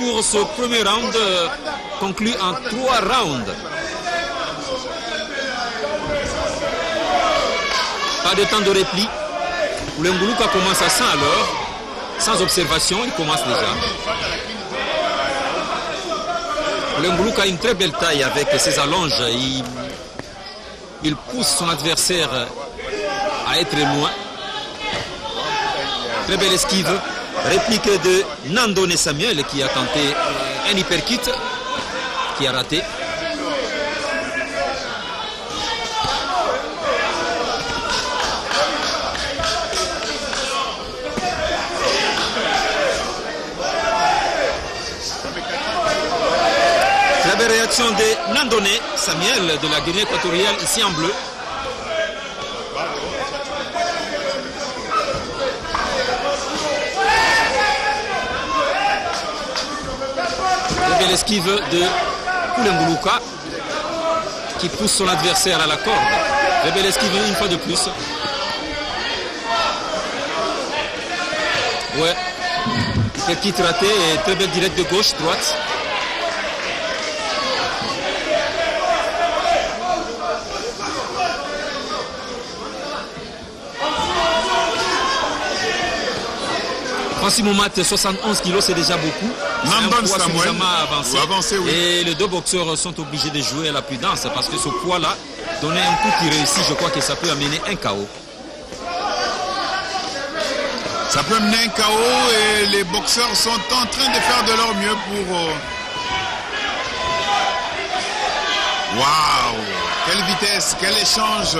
pour ce premier round conclu en 3 rounds. Pas de temps de repli. Le Nguluka commence à 100 alors. Sans observation, il commence déjà. Le Nguluka a une très belle taille avec ses allonges. Il pousse son adversaire à être loin. Très belle esquive. Réplique de Nandone Samuel qui a tenté un hypercut qui a raté. Très belle réaction de Nandone Samuel de la Guinée équatoriale ici en bleu. L'esquive de Koulenguluka qui pousse son adversaire à la corde. Très belle esquive une fois de plus. Ouais. Petit raté et très belle directe de gauche, droite. Francis Momat, 71 kg, c'est déjà beaucoup. Nandone Samuel avancé, oui. Et les deux boxeurs sont obligés de jouer à la prudence parce que ce poids-là, donner un coup qui réussit, je crois que ça peut amener un KO. Ça peut amener un KO et les boxeurs sont en train de faire de leur mieux pour... Waouh! Quelle vitesse, quel échange!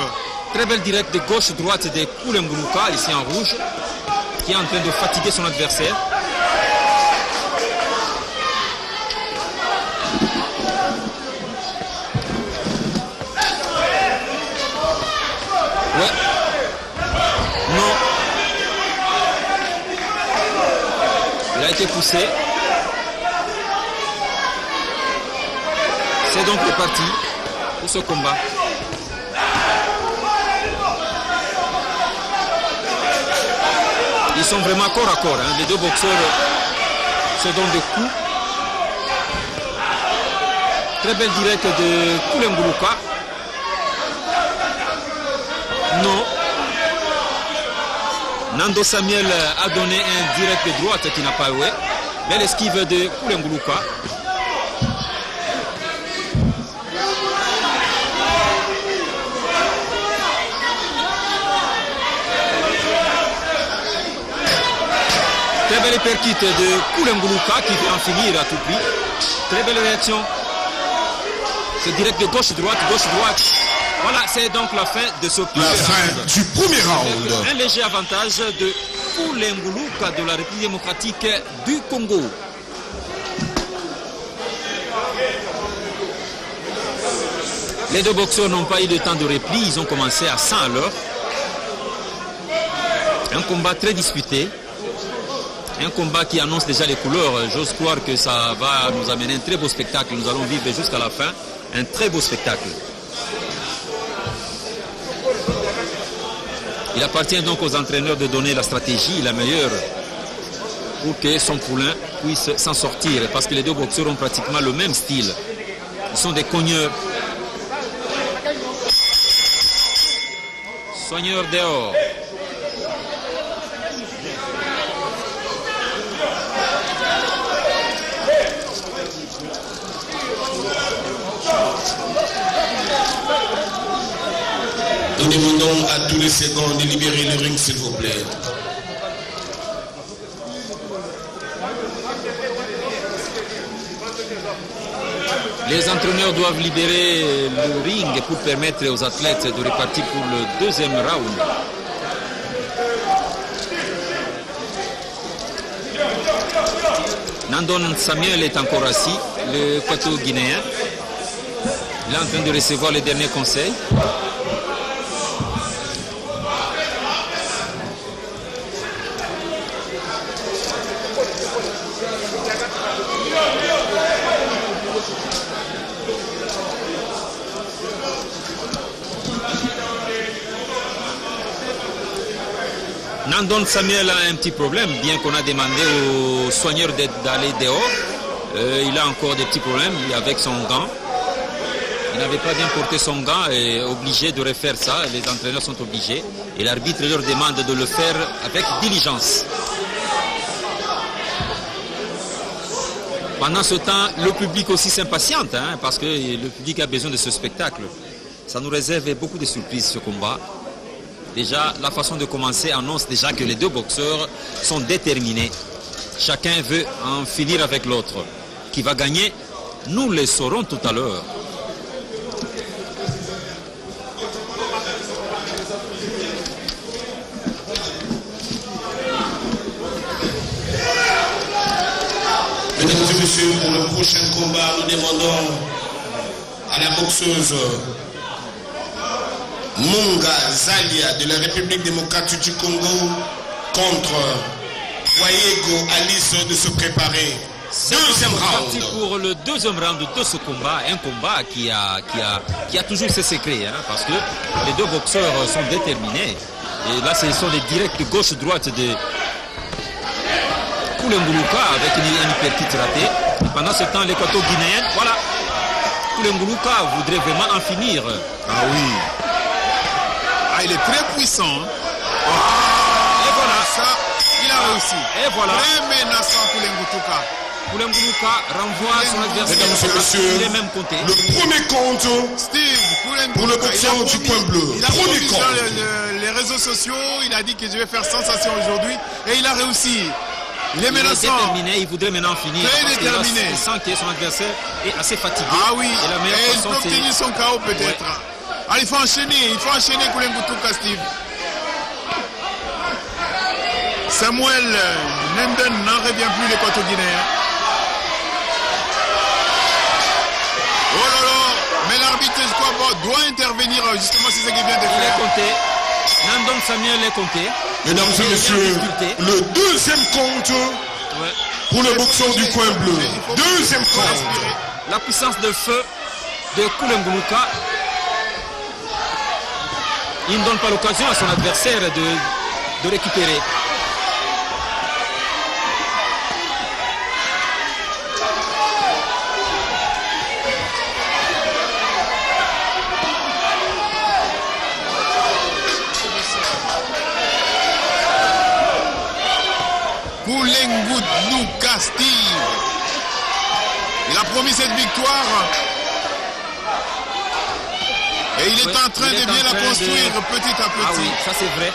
Très belle directe de gauche-droite de Koulenguluka, ici en rouge, qui est en train de fatiguer son adversaire. Ouais. Non. Il a été poussé. C'est donc reparti pour ce combat. Ils sont vraiment corps à corps. Hein. Les deux boxeurs se donnent des coups. Très belle directe de Koulenguluka. Non. Nando Samuel a donné un direct de droite qui n'a pas joué. Belle esquive de Koulenguluka. Très belle percute de Koulenguluka qui veut en finir à tout prix. Très belle réaction. C'est direct de gauche-droite, gauche-droite. Voilà, c'est donc la fin de ce premier round. La fin du premier round. Un léger avantage de Koulenguluka de la République démocratique du Congo. Les deux boxeurs n'ont pas eu de temps de repli, ils ont commencé à 100 à l'heure. Un combat très disputé. Un combat qui annonce déjà les couleurs. J'ose croire que ça va nous amener un très beau spectacle. Nous allons vivre jusqu'à la fin un très beau spectacle. Il appartient donc aux entraîneurs de donner la stratégie la meilleure pour que son poulain puisse s'en sortir. Parce que les deux boxeurs ont pratiquement le même style. Ils sont des cogneurs. Soigneurs dehors. Nous demandons à tous les secondes de libérer le ring, s'il vous plaît. Les entraîneurs doivent libérer le ring pour permettre aux athlètes de repartir pour le deuxième round. Nandone Samuel est encore assis, le Équato-Guinéen. Il est en train de recevoir les derniers conseils. Nandone Samuel a un petit problème, bien qu'on a demandé aux soigneurs d'aller dehors. Il a encore des petits problèmes avec son gant. Il n'avait pas bien porté son gant et est obligé de refaire ça. Les entraîneurs sont obligés. Et l'arbitre leur demande de le faire avec diligence. Pendant ce temps, le public aussi s'impatiente, hein, parce que le public a besoin de ce spectacle. Ça nous réserve beaucoup de surprises, ce combat. Déjà, la façon de commencer annonce déjà que les deux boxeurs sont déterminés. Chacun veut en finir avec l'autre. Qui va gagner, nous le saurons tout à l'heure. Mesdames et messieurs, pour le prochain combat, nous demandons à la boxeuse Munga Zalia de la République démocratique du Congo contre Wayego Alice de se préparer. Deuxième round. Pour le deuxième round de ce combat, un combat qui a toujours ses secrets, hein, parce que les deux boxeurs sont déterminés. Et là, ce sont les directs gauche-droite de Koulenguluka avec un hyperkit raté. Pendant ce temps, l'équato-guinéen, voilà, Koulenguluka voudrait vraiment en finir. Ah oui. Ah, il est très puissant. Hein. Et voilà. Ça, il a réussi. Et voilà. Très menaçant Koulenguluka. Koulenguluka renvoie son adversaire. Mesdames et messieurs, il est même compté. Le premier compte Steve pour le boxeur du coin bleu. Il a Premier promis compte. sur les réseaux sociaux, il a dit que je vais faire sensation aujourd'hui et il a réussi. Il est menaçant. Déterminé, il voudrait maintenant finir. Très déterminé. Il sent que son adversaire est assez fatigué. Ah oui, et la meilleure et il façon, peut obtenir son KO peut-être. Ouais. Ah, il faut enchaîner Koulenguluka, Steve. Samuel Nenden n'en revient plus, l'équato-guinéen. Oh là là, mais l'arbitre, je crois, doit intervenir, justement, c'est ce qu'il vient de Il est faire. compté. Nandon Samuel est compté. Mesdames et messieurs, le deuxième compte Ouais. pour le boxeur du coin bleu. Deuxième compte. La puissance de feu de Koulenguluka. Il ne donne pas l'occasion à son adversaire de récupérer. Koulenguluka, Steve. Il a promis cette victoire. Et il est en train de bien la construire petit à petit. Ah oui, ça c'est vrai.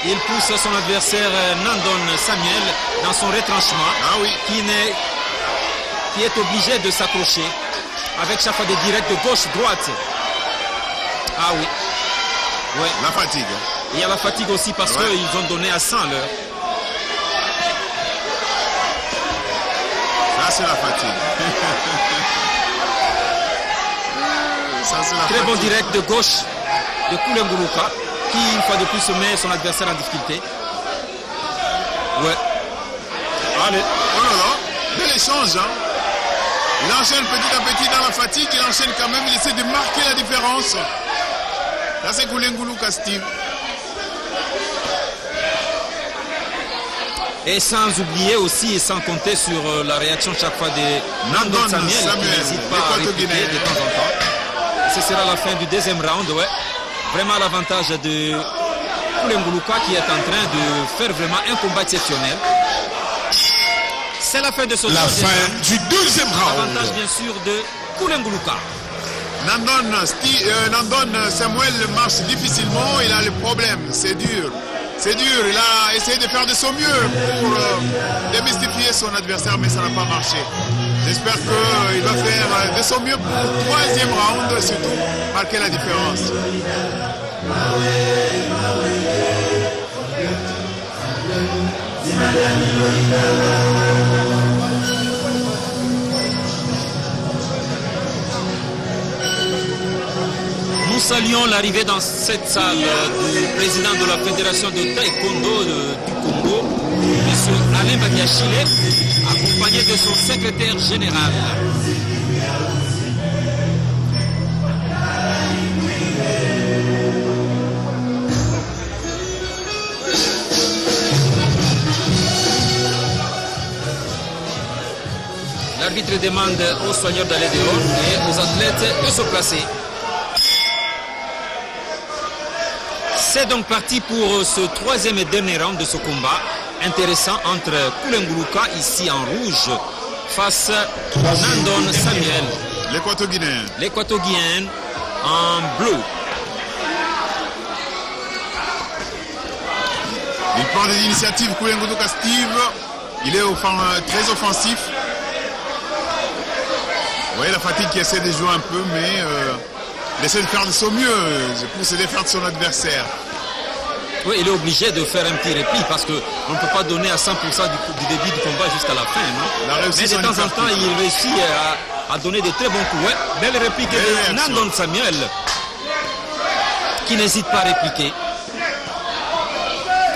Il pousse son adversaire Nandon Samuel dans son retranchement. Ah oui. Qui est obligé de s'accrocher avec chaque fois des directs de gauche-droite. Ah oui. Ouais. La fatigue. Il y a la fatigue aussi parce qu'ils ont donné à 100 l'heure. Ça, c'est la fatigue. Ça, c'est la Très fatigue. bon direct de gauche de Koulenguluka qui, une fois de plus, se met son adversaire en difficulté. Ouais. Allez. Oh là là, bel échange. Hein. Il enchaîne petit à petit dans la fatigue. Il enchaîne quand même. Il essaie de marquer la différence. Là, c'est Koulenguluka, Steve. Et sans oublier aussi et sans compter sur la réaction chaque fois de Nandon Samuel qui n'hésite pas à répliquer de temps en temps. Ce sera la fin du deuxième round, ouais. Vraiment l'avantage de Koulenguluka qui est en train de faire vraiment un combat exceptionnel. C'est la fin de ce La fin du deuxième round. L'avantage bien sûr de Koulenguluka. Nandon Samuel marche difficilement. Il a le problème. C'est dur. C'est dur, il a essayé de faire de son mieux pour démystifier son adversaire, mais ça n'a pas marché. J'espère qu'il va faire de son mieux pour le troisième round, surtout marquer la différence. Nous saluons l'arrivée dans cette salle du président de la Fédération de Taekwondo du Congo, M. Alain Badiachile, accompagné de son secrétaire général. L'arbitre demande aux soigneurs d'aller dehors et aux athlètes de se placer. C'est donc parti pour ce troisième et dernier round de ce combat intéressant entre Koulenguluka ici en rouge face à Nandon Samuel, l'Équato-Guinéen en bleu. Il prend des initiatives, Koulenguluka Steve. Il est très offensif. Vous voyez la fatigue qui essaie de jouer un peu, mais il essaie de faire de son mieux pour se défaire de son adversaire. Oui, il est obligé de faire un petit répit parce qu'on ne peut pas donner à 100% du début du combat jusqu'à la fin. Non? Mais de temps en temps, il réussit à donner de très bons coups. Ouais, belle réplique de Nandon Samuel qui n'hésite pas à répliquer.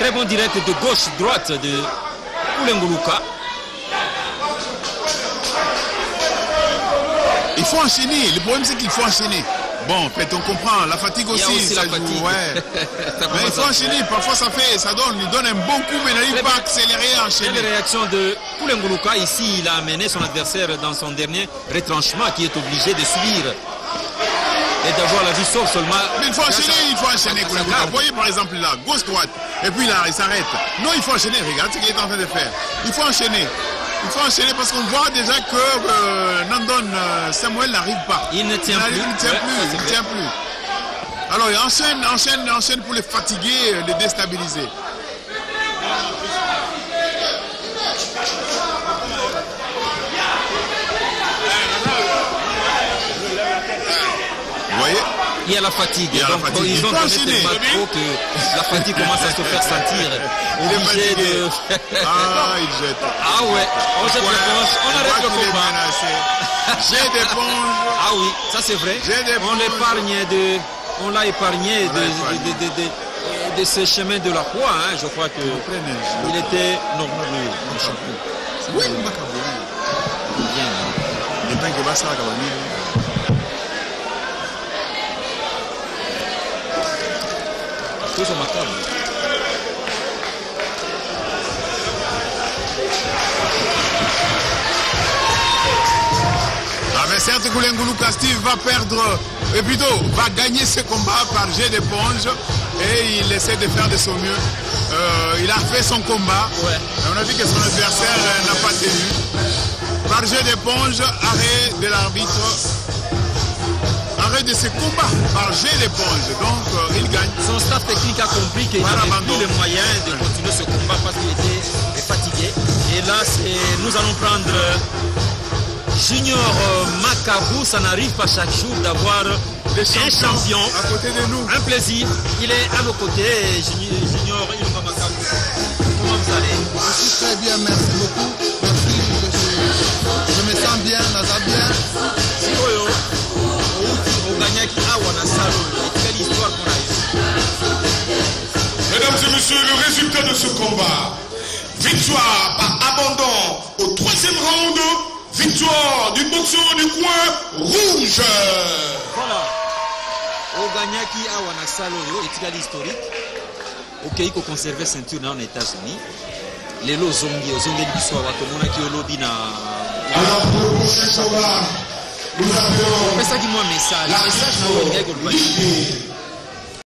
Très bon direct de gauche-droite de Koulenguluka. Il faut enchaîner. Le problème, c'est qu'il faut enchaîner. Bon, en fait, on comprend. La fatigue aussi, ça joue. Ouais. Mais il faut enchaîner. Parfois, il donne un bon coup, mais il n'arrive pas à accélérer et enchaîner. La réaction de Koulenguluka. Ici, il a amené son adversaire dans son dernier retranchement qui est obligé de subir et d'avoir la vie sauve seulement. Mais il faut enchaîner, Koulenguluka. Vous voyez, par exemple, là, gauche-droite. Et puis là, il s'arrête. Non, il faut enchaîner. Regarde ce qu'il est en train de faire. Il faut enchaîner. Il faut enchaîner parce qu'on voit déjà que Nandon Samuel n'arrive pas. Il ne tient plus. Il ne tient plus. Alors il enchaîne pour les fatiguer, les déstabiliser. Vous voyez? Il y a la fatigue. Ils ont donné tellement trop que la fatigue commence à se faire sentir. Obligé de... Ah, il jette. Ah ouais, on jette l'éponge, on arrête le combat. Jette d'éponge. Ah oui, ça c'est vrai. On l'a épargné de ce chemin de la croix. Hein. Je crois que il était normal. Oui, toujours macabre. Ah mais certes, Koulenguluka Steve va perdre, et plutôt va gagner ce combat par jet d'éponge et il essaie de faire de son mieux. Il a fait son combat, ouais. On a vu que son adversaire n'a pas tenu. Par jet d'éponge, arrêt de l'arbitre. Arrêt de ce combat par jet d'éponge, donc il gagne. Son staff technique a compris qu'il n'avait plus les moyens de continuer ce combat parce qu'il était fatigué. Et là, nous allons prendre Junior Macabou. Ça n'arrive pas chaque jour d'avoir un champion à côté de nous. Un plaisir. Il est à nos côtés, Junior Macabou. Comment vous allez? Je suis très bien, merci beaucoup. Merci, je me sens bien, naza bien. Mesdames et messieurs, le résultat de ce combat, victoire par abandon au troisième round, victoire du boxeur du coin rouge. Voilà. Oganyaki Awanasalo, étiquette historique. Ok, il conserver ceinture dans les États-Unis. Les lots zongi, l'histoire, qui au lobby na. Alors pour le prochain combat, nous appelons mais ça dit-moi un message.